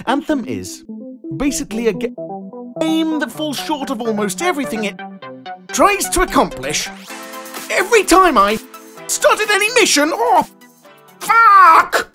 Anthem is basically a game that falls short of almost everything it tries to accomplish every time I started any mission. Oh, fuck!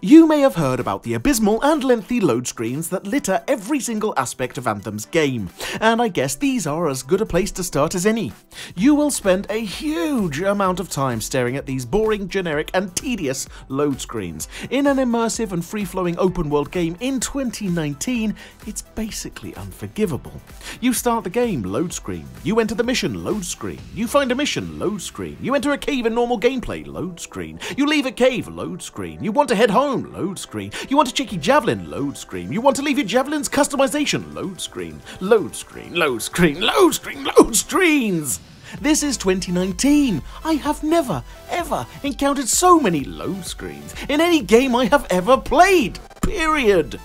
You may have heard about the abysmal and lengthy load screens that litter every single aspect of Anthem's game, and I guess these are as good a place to start as any. You will spend a huge amount of time staring at these boring, generic and tedious load screens. In an immersive and free-flowing open-world game in 2019, it's basically unforgivable. You start the game, load screen. You enter the mission, load screen. You find a mission, load screen. You enter a cave in normal gameplay, load screen. You leave a cave, load screen. You want to head home, load screen. You want to check your javelin, load screen. You want to leave your javelin's customization, load screen. Load screen, load screen, load screen, load screens! This is 2019. I have never, ever encountered so many load screens in any game I have ever played, period.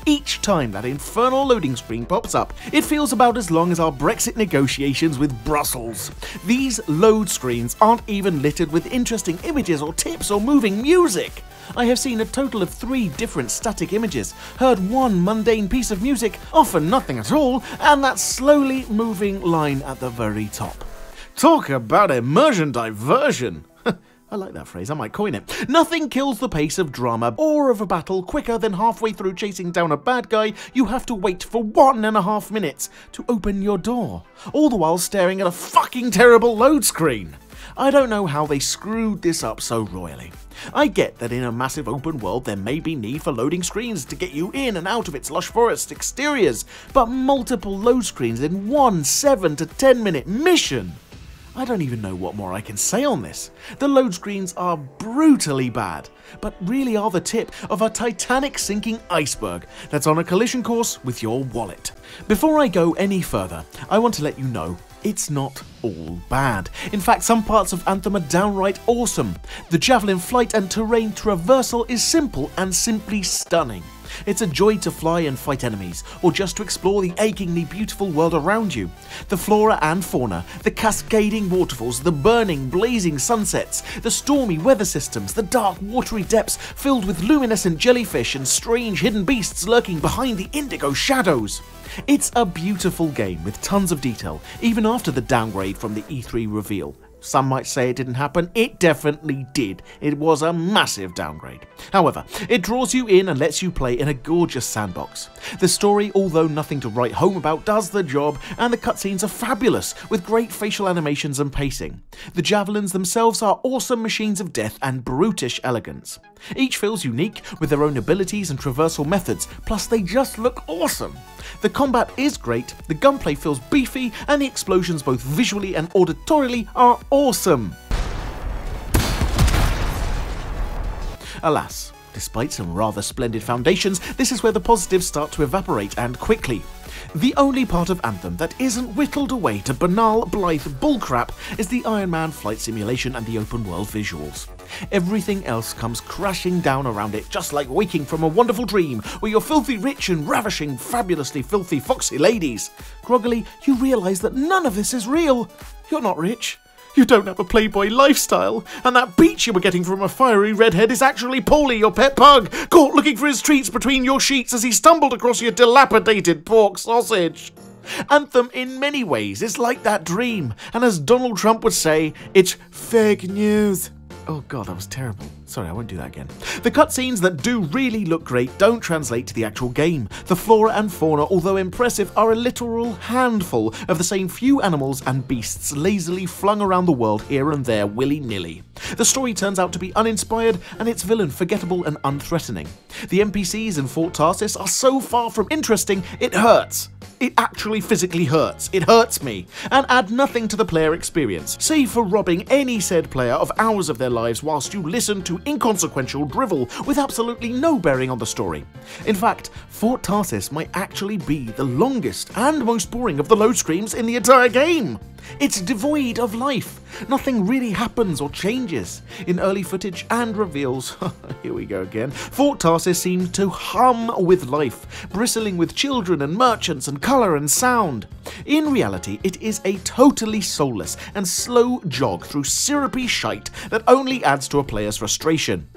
Each time that infernal loading screen pops up, it feels about as long as our Brexit negotiations with Brussels. These load screens aren't even littered with interesting images or tips or moving music. I have seen a total of 3 different static images, heard one mundane piece of music, often nothing at all, and that slowly moving line at the very top. Talk about immersion diversion! I like that phrase, I might coin it. Nothing kills the pace of drama or of a battle quicker than halfway through chasing down a bad guy, you have to wait for 1.5 minutes to open your door, all the while staring at a fucking terrible load screen. I don't know how they screwed this up so royally. I get that in a massive open world there may be need for loading screens to get you in and out of its lush forest exteriors, but multiple load screens in one 7 to 10 minute mission? I don't even know what more I can say on this. The load screens are brutally bad, but really are the tip of a Titanic sinking iceberg that's on a collision course with your wallet. Before I go any further, I want to let you know it's not all bad. In fact, some parts of Anthem are downright awesome. The javelin flight and terrain traversal is simple and simply stunning. It's a joy to fly and fight enemies, or just to explore the achingly beautiful world around you. The flora and fauna, the cascading waterfalls, the burning, blazing sunsets, the stormy weather systems, the dark, watery depths filled with luminescent jellyfish and strange hidden beasts lurking behind the indigo shadows. It's a beautiful game with tons of detail, even after the downgrade from the E3 reveal. Some might say it didn't happen, it definitely did. It was a massive downgrade. However, it draws you in and lets you play in a gorgeous sandbox. The story, although nothing to write home about, does the job, and the cutscenes are fabulous, with great facial animations and pacing. The javelins themselves are awesome machines of death and brutish elegance. Each feels unique, with their own abilities and traversal methods, plus they just look awesome. The combat is great, the gunplay feels beefy, and the explosions both visually and auditorially are awesome. Alas, despite some rather splendid foundations, this is where the positives start to evaporate, and quickly. The only part of Anthem that isn't whittled away to banal, blithe bullcrap is the Iron Man flight simulation and the open world visuals. Everything else comes crashing down around it, just like waking from a wonderful dream where you're filthy rich and ravishing fabulously filthy foxy ladies. Groggily, you realise that none of this is real. You're not rich. You don't have a playboy lifestyle, and that beach you were getting from a fiery redhead is actually Paulie, your pet pug, caught looking for his treats between your sheets as he stumbled across your dilapidated pork sausage. Anthem, in many ways, is like that dream, and as Donald Trump would say, it's fake news. Oh god, that was terrible. Sorry, I won't do that again. The cutscenes that do really look great don't translate to the actual game. The flora and fauna, although impressive, are a literal handful of the same few animals and beasts lazily flung around the world here and there willy-nilly. The story turns out to be uninspired and its villain forgettable and unthreatening. The NPCs in Fort Tarsis are so far from interesting, it hurts. It actually physically hurts. It hurts me, and add nothing to the player experience, save for robbing any said player of hours of their lives whilst you listen to inconsequential drivel with absolutely no bearing on the story. In fact, Fort Tarsis might actually be the longest and most boring of the load screens in the entire game. It's devoid of life. Nothing really happens or changes. In early footage and reveals, here we go again, Fort Tarsis seems to hum with life, bristling with children and merchants and colour and sound. In reality, it is a totally soulless and slow jog through syrupy shite that only adds to a player's frustration.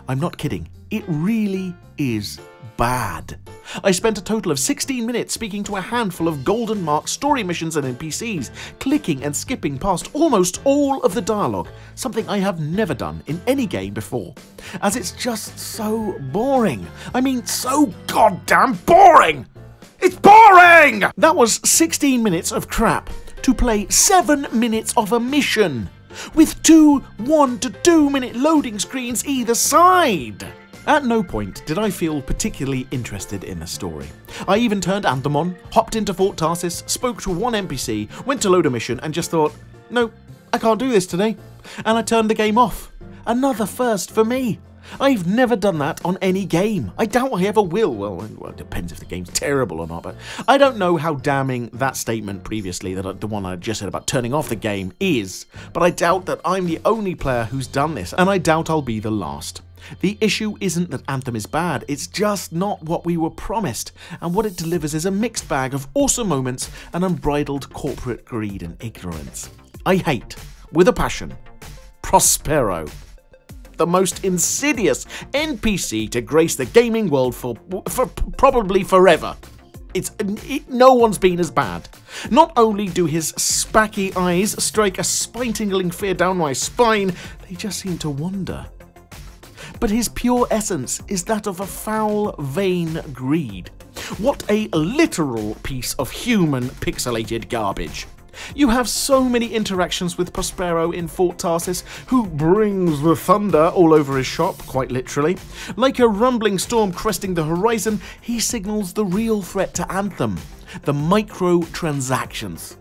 I'm not kidding. It really is bad. I spent a total of 16 minutes speaking to a handful of golden marked story missions and NPCs, clicking and skipping past almost all of the dialogue, something I have never done in any game before, as it's just so boring. I mean, so goddamn boring! It's boring! That was 16 minutes of crap to play 7 minutes of a mission, with 2 1 to 2 minute loading screens either side. At no point did I feel particularly interested in the story. I even turned Anthem on, hopped into Fort Tarsis, spoke to one NPC, went to load a mission and just thought, no, I can't do this today. And I turned the game off. Another first for me. I've never done that on any game. I doubt I ever will. Well, it depends if the game's terrible or not, but I don't know how damning that statement previously, the one I just said about turning off the game, is, but I doubt that I'm the only player who's done this, and I doubt I'll be the last. The issue isn't that Anthem is bad, it's just not what we were promised, and what it delivers is a mixed bag of awesome moments and unbridled corporate greed and ignorance. I hate, with a passion, Prospero, the most insidious NPC to grace the gaming world for probably forever. No one's been as bad. Not only do his spacky eyes strike a spine-tingling fear down my spine, they just seem to wander. But his pure essence is that of a foul, vain greed. What a literal piece of human pixelated garbage. You have so many interactions with Prospero in Fort Tarsis, who brings the thunder all over his shop, quite literally. Like a rumbling storm cresting the horizon, he signals the real threat to Anthem, the microtransactions.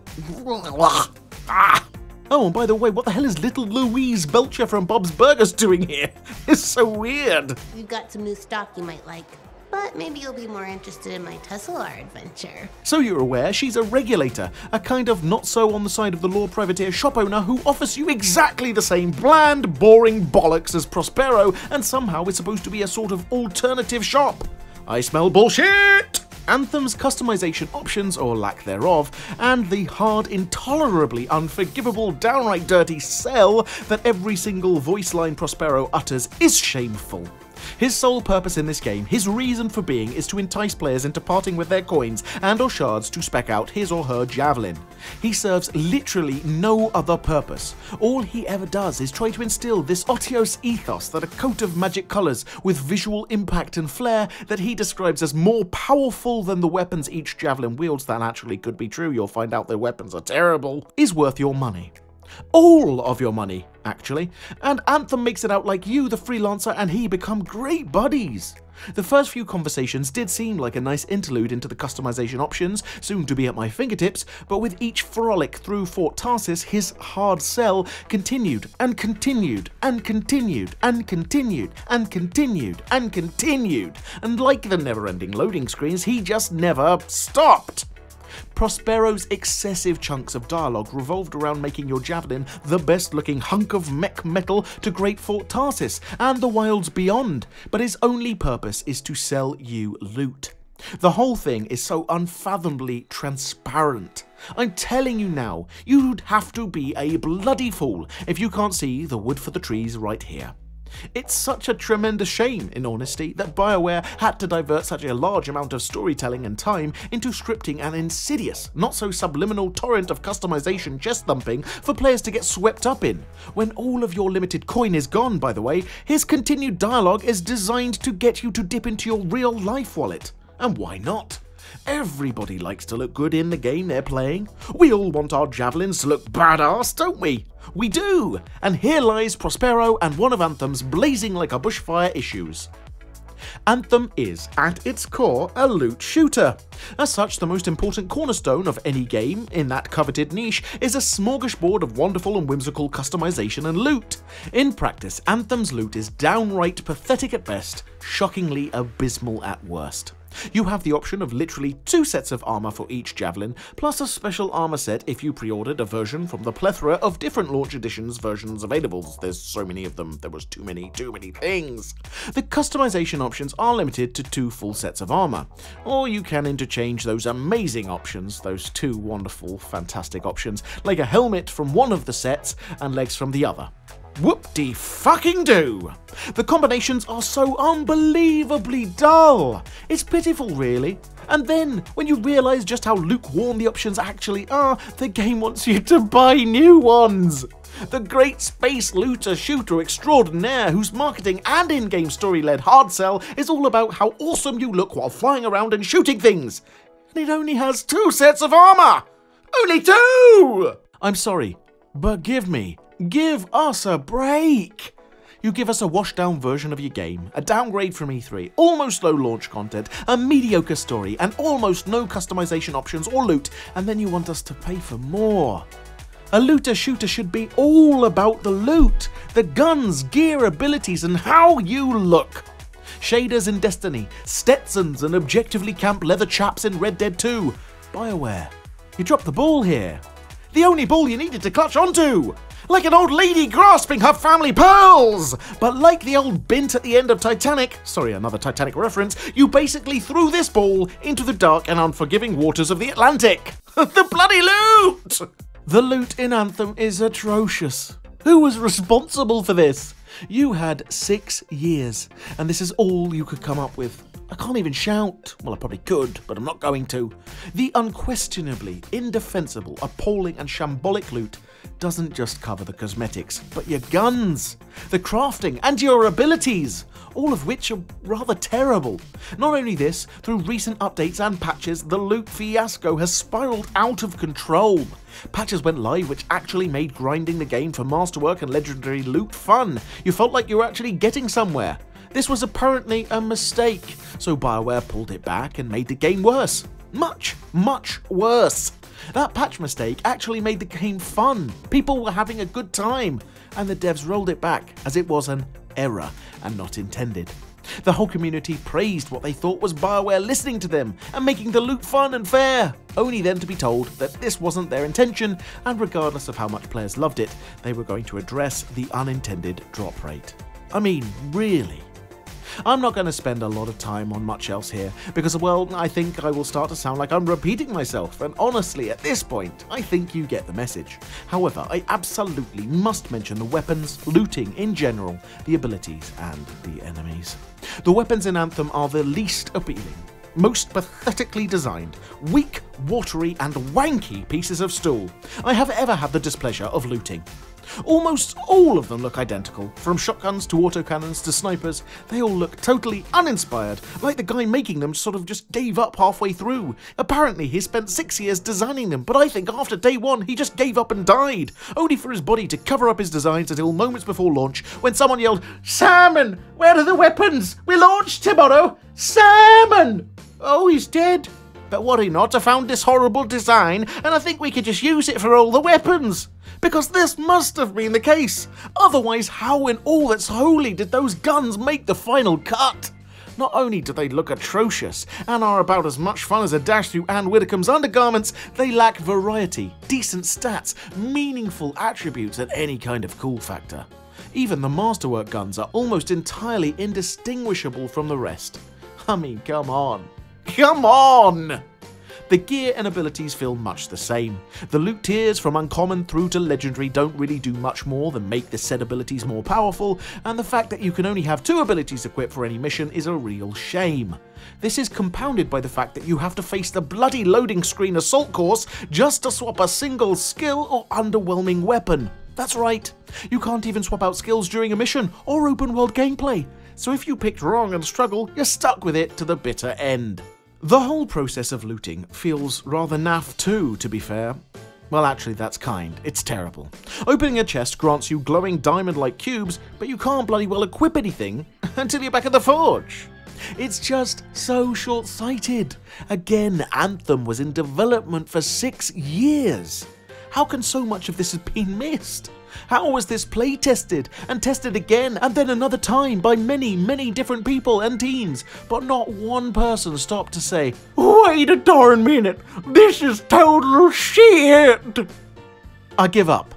Oh, and by the way, what the hell is little Louise Belcher from Bob's Burgers doing here? It's so weird. We've got some new stock you might like, but maybe you'll be more interested in my Tusselar adventure. So you're aware, she's a regulator, a kind of not-so-on-the-side-of-the-law privateer shop owner who offers you exactly the same bland, boring bollocks as Prospero, and somehow is supposed to be a sort of alternative shop. I smell bullshit! Anthem's customization options, or lack thereof, and the hard, intolerably unforgivable, downright dirty sell that every single voice line Prospero utters is shameful. His sole purpose in this game, his reason for being, is to entice players into parting with their coins and or shards to spec out his or her javelin. He serves literally no other purpose. All he ever does is try to instill this Atrocious ethos that a coat of magic colours with visual impact and flair that he describes as more powerful than the weapons each javelin wields. That actually could be true, you'll find out their weapons are terrible, is worth your money. All of your money, actually, and Anthem makes it out like you, the freelancer, and he become great buddies. The first few conversations did seem like a nice interlude into the customization options, soon to be at my fingertips, but with each frolic through Fort Tarsis, his hard sell continued, and continued, and continued, and continued, and continued, and continued, and like the never-ending loading screens, he just never stopped. Prospero's excessive chunks of dialogue revolved around making your javelin the best looking hunk of mech metal to Great Fort Tarsis and the wilds beyond, but his only purpose is to sell you loot. The whole thing is so unfathomably transparent. I'm telling you now, you'd have to be a bloody fool if you can't see the wood for the trees right here. It's such a tremendous shame, in honesty, that BioWare had to divert such a large amount of storytelling and time into scripting an insidious, not-so-subliminal torrent of customization chest-thumping for players to get swept up in. When all of your limited coin is gone, by the way, his continued dialogue is designed to get you to dip into your real-life wallet. And why not? Everybody likes to look good in the game they're playing. We all want our javelins to look badass, don't we? We do! And here lies Prospero and one of Anthem's blazing like a bushfire issues. Anthem is, at its core, a loot shooter. As such, the most important cornerstone of any game in that coveted niche is a smorgasbord of wonderful and whimsical customization and loot. In practice, Anthem's loot is downright pathetic at best, shockingly abysmal at worst. You have the option of literally 2 sets of armor for each javelin, plus a special armor set if you pre-ordered a version from the plethora of different launch editions versions available. There's so many of them, there was too many things. The customization options are limited to 2 full sets of armor, or you can interchange those amazing options, those 2 wonderful, fantastic options, like a helmet from one of the sets and legs from the other. Whoop-de-fucking-do! The combinations are so unbelievably dull. It's pitiful, really. And then, when you realise just how lukewarm the options actually are, the game wants you to buy new ones. The great space looter shooter extraordinaire whose marketing and in-game story-led hard sell is all about how awesome you look while flying around and shooting things. And it only has 2 sets of armour! Only 2! I'm sorry, but give us a break. You give us a washed-down version of your game, a downgrade from E3, almost low launch content, a mediocre story, and almost no customization options or loot, and then you want us to pay for more. A looter-shooter should be all about the loot, the guns, gear, abilities, and how you look. Shaders in Destiny, Stetsons and objectively camp leather chaps in Red Dead 2. BioWare, you dropped the ball here. The only ball you needed to clutch onto! Like an old lady grasping her family pearls! But like the old bint at the end of Titanic, sorry, another Titanic reference, you basically threw this ball into the dark and unforgiving waters of the Atlantic! The bloody loot! The loot in Anthem is atrocious. Who was responsible for this? You had 6 years, and this is all you could come up with. I can't even shout. Well, I probably could, but I'm not going to. The unquestionably indefensible, appalling and shambolic loot doesn't just cover the cosmetics, but your guns, the crafting, and your abilities, all of which are rather terrible. Not only this, through recent updates and patches, the loot fiasco has spiraled out of control. Patches went live which actually made grinding the game for masterwork and legendary loot fun. You felt like you were actually getting somewhere. This was apparently a mistake, so BioWare pulled it back and made the game worse. Much, much worse. That patch mistake actually made the game fun. People were having a good time, and the devs rolled it back as it was an error and not intended. The whole community praised what they thought was BioWare listening to them and making the loot fun and fair, only then to be told that this wasn't their intention, and regardless of how much players loved it, they were going to address the unintended drop rate. I mean, really? I'm not going to spend a lot of time on much else here, because, well, I think I will start to sound like I'm repeating myself, and honestly, at this point, I think you get the message. However, I absolutely must mention the weapons, looting in general, the abilities, and the enemies. The weapons in Anthem are the least appealing, most pathetically designed, weak, watery, and wanky pieces of stool I have ever had the displeasure of looting. Almost all of them look identical, from shotguns to autocannons to snipers. They all look totally uninspired, like the guy making them sort of just gave up halfway through. Apparently he spent 6 years designing them, but I think after day 1 he just gave up and died, only for his body to cover up his designs until moments before launch when someone yelled, "Salmon! Where are the weapons? We launch tomorrow! Salmon!" Oh, he's dead. But worry not, I found this horrible design, and I think we could just use it for all the weapons. Because this must have been the case. Otherwise, how in all that's holy did those guns make the final cut? Not only do they look atrocious, and are about as much fun as a dash through Anne Widdecombe's undergarments, they lack variety, decent stats, meaningful attributes, and any kind of cool factor. Even the masterwork guns are almost entirely indistinguishable from the rest. I mean, come on. Come on! The gear and abilities feel much the same. The loot tiers from uncommon through to legendary don't really do much more than make the said abilities more powerful, and the fact that you can only have 2 abilities equipped for any mission is a real shame. This is compounded by the fact that you have to face the bloody loading screen assault course just to swap a single skill or underwhelming weapon. That's right, you can't even swap out skills during a mission or open world gameplay. So if you picked wrong and struggle, you're stuck with it to the bitter end. The whole process of looting feels rather naff too, to be fair. Well, actually, that's kind. It's terrible. Opening a chest grants you glowing diamond-like cubes, but you can't bloody well equip anything until you're back at the forge. It's just so short-sighted. Again, Anthem was in development for 6 years. How can so much of this have been missed? How was this play tested, and tested again, and then another time by many, many different people and teams, but not one person stopped to say, "Wait a darn minute, this is total shit!" I give up.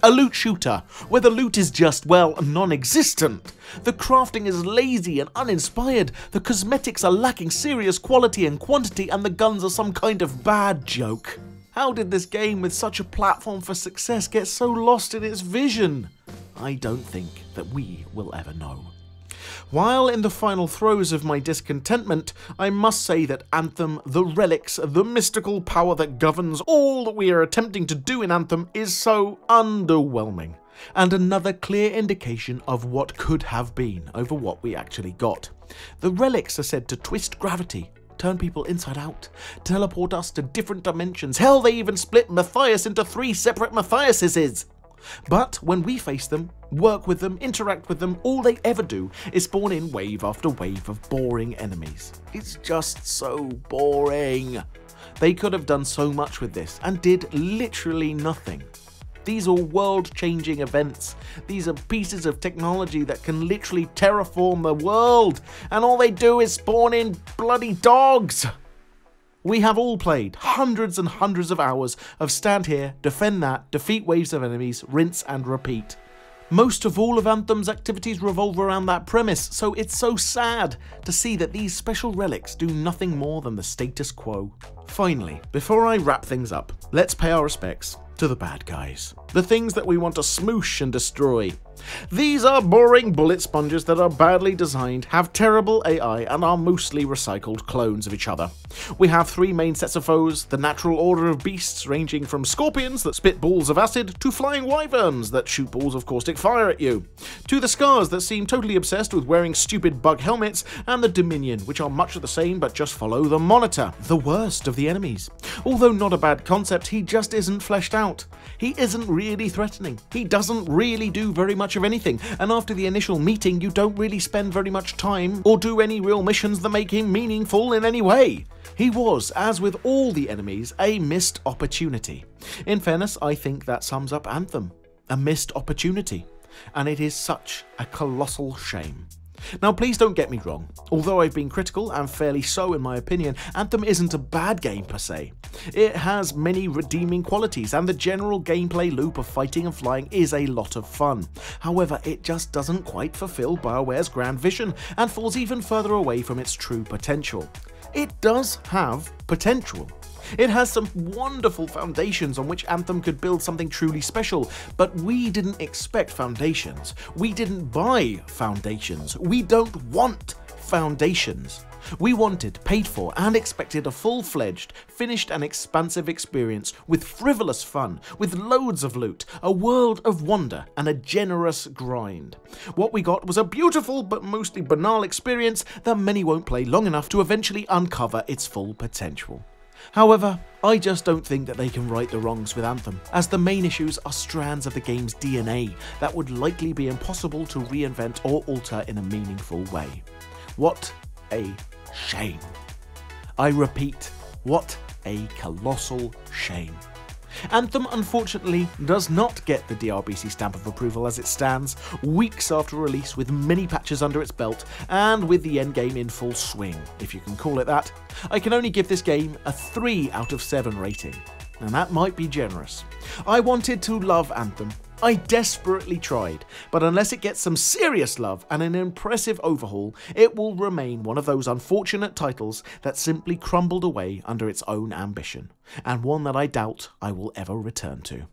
A loot shooter, where the loot is just, well, non-existent. The crafting is lazy and uninspired, the cosmetics are lacking serious quality and quantity, and the guns are some kind of bad joke. How did this game with such a platform for success get so lost in its vision? I don't think that we will ever know. While in the final throes of my discontentment, I must say that Anthem, the relics, the mystical power that governs all that we are attempting to do in Anthem is so underwhelming, and another clear indication of what could have been over what we actually got. The relics are said to twist gravity, turn people inside out, teleport us to different dimensions. Hell, they even split Matthias into 3 separate Matthiases. But when we face them, work with them, interact with them, all they ever do is spawn in wave after wave of boring enemies. It's just so boring. They could have done so much with this and did literally nothing. These are world-changing events. These are pieces of technology that can literally terraform the world, and all they do is spawn in bloody dogs. We have all played hundreds and hundreds of hours of stand here, defend that, defeat waves of enemies, rinse and repeat. Most of all of Anthem's activities revolve around that premise, so it's so sad to see that these special relics do nothing more than the status quo. Finally, before I wrap things up, let's pay our respects to the bad guys. The things that we want to smoosh and destroy. These are boring bullet sponges that are badly designed, have terrible AI, and are mostly recycled clones of each other. We have 3 main sets of foes, the natural order of beasts ranging from scorpions that spit balls of acid, to flying wyverns that shoot balls of caustic fire at you, to the scars that seem totally obsessed with wearing stupid bug helmets, and the Dominion, which are much of the same but just follow the monitor, the worst of the enemies. Although not a bad concept, he just isn't fleshed out. He isn't really threatening. He doesn't really do very much of anything, and after the initial meeting you don't really spend very much time or do any real missions that make him meaningful in any way. He was, as with all the enemies, a missed opportunity. In fairness, I think that sums up Anthem. A missed opportunity. And it is such a colossal shame. Now please don't get me wrong, although I've been critical, and fairly so in my opinion, Anthem isn't a bad game per se. It has many redeeming qualities, and the general gameplay loop of fighting and flying is a lot of fun. However, it just doesn't quite fulfill BioWare's grand vision, and falls even further away from its true potential. It does have potential. It has some wonderful foundations on which Anthem could build something truly special, but we didn't expect foundations. We didn't buy foundations. We don't want foundations. We wanted, paid for, and expected a full-fledged, finished and expansive experience with frivolous fun, with loads of loot, a world of wonder, and a generous grind. What we got was a beautiful but mostly banal experience that many won't play long enough to eventually uncover its full potential. However, I just don't think that they can right the wrongs with Anthem, as the main issues are strands of the game's DNA that would likely be impossible to reinvent or alter in a meaningful way. What a shame. I repeat, what a colossal shame. Anthem unfortunately does not get the DRBC stamp of approval as it stands, weeks after release with many patches under its belt and with the endgame in full swing, if you can call it that. I can only give this game a 3 out of 7 rating, and that might be generous. I wanted to love Anthem. I desperately tried, but unless it gets some serious love and an impressive overhaul, it will remain one of those unfortunate titles that simply crumbled away under its own ambition, and one that I doubt I will ever return to.